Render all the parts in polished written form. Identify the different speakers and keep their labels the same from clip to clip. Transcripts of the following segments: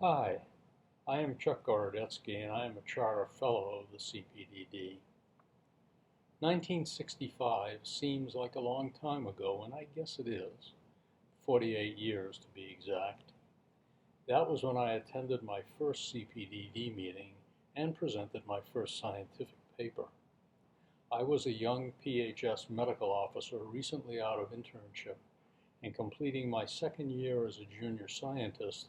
Speaker 1: Hi, I am Chuck Gorodetzky and I am a Charter Fellow of the CPDD. 1965 seems like a long time ago, and I guess it is. 48 years to be exact. That was when I attended my first CPDD meeting and presented my first scientific paper. I was a young PHS medical officer recently out of internship and completing my second year as a junior scientist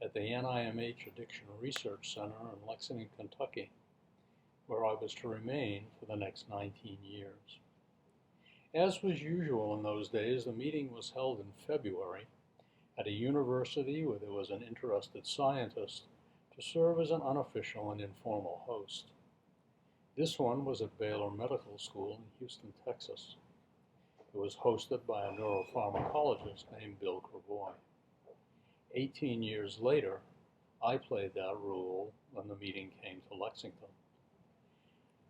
Speaker 1: at the NIMH Addiction Research Center in Lexington, Kentucky, where I was to remain for the next 19 years. As was usual in those days, the meeting was held in February at a university where there was an interested scientist to serve as an unofficial and informal host. This one was at Baylor Medical School in Houston, Texas. It was hosted by a neuropharmacologist named Bill Gravois. 18 years later, I played that role when the meeting came to Lexington.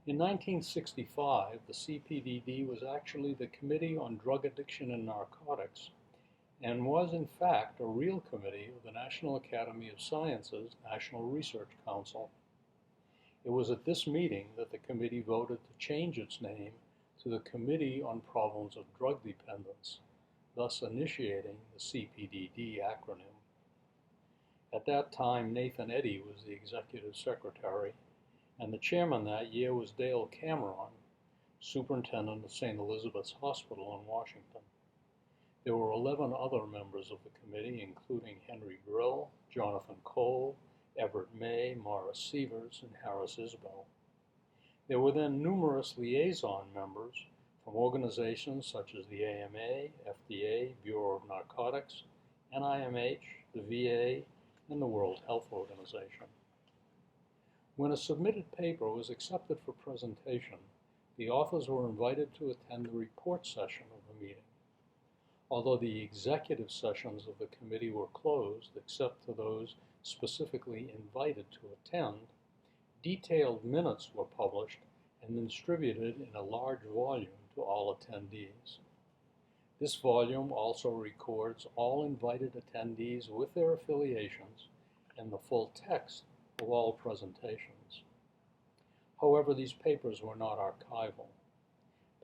Speaker 1: In 1965, the CPDD was actually the Committee on Drug Addiction and Narcotics and was in fact a real committee of the National Academy of Sciences National Research Council. It was at this meeting that the committee voted to change its name to the Committee on Problems of Drug Dependence, thus initiating the CPDD acronym. At that time, Nathan Eddy was the executive secretary, and the chairman that year was Dale Cameron, superintendent of St. Elizabeth's Hospital in Washington. There were 11 other members of the committee, including Henry Brill, Jonathan Cole, Everett May, Morris Sievers, and Harris Isbell. There were then numerous liaison members from organizations such as the AMA, FDA, Bureau of Narcotics, NIMH, the VA, and the World Health Organization. When a submitted paper was accepted for presentation, the authors were invited to attend the report session of the meeting. Although the executive sessions of the committee were closed except to those specifically invited to attend, detailed minutes were published and distributed in a large volume to all attendees. This volume also records all invited attendees with their affiliations and the full text of all presentations. However, these papers were not archival.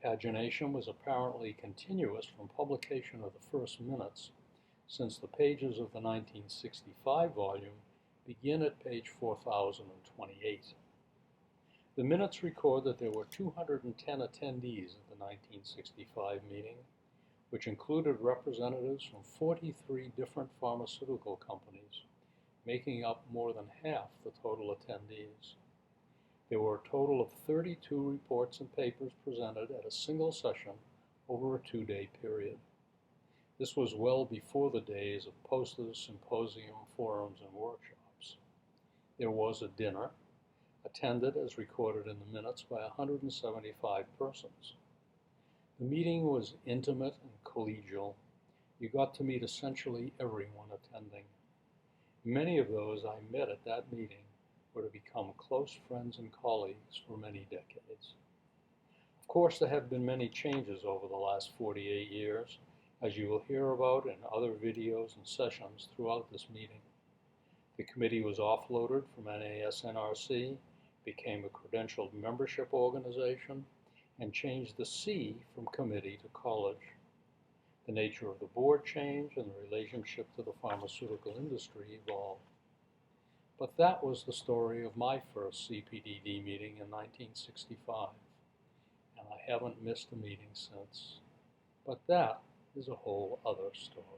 Speaker 1: Pagination was apparently continuous from publication of the first minutes, since the pages of the 1965 volume begin at page 4028. The minutes record that there were 210 attendees at the 1965 meeting, which included representatives from 43 different pharmaceutical companies, making up more than half the total attendees. There were a total of 32 reports and papers presented at a single session over a 2-day period. This was well before the days of posters, symposium, forums, and workshops. There was a dinner, attended as recorded in the minutes by 175 persons. The meeting was intimate and collegial. You got to meet essentially everyone attending. Many of those I met at that meeting were to become close friends and colleagues for many decades. Of course, there have been many changes over the last 48 years, as you will hear about in other videos and sessions throughout this meeting. The committee was offloaded from NASNRC, became a credentialed membership organization, and changed the C from committee to college. The nature of the board changed and the relationship to the pharmaceutical industry evolved. But that was the story of my first CPDD meeting in 1965, and I haven't missed a meeting since. But that is a whole other story.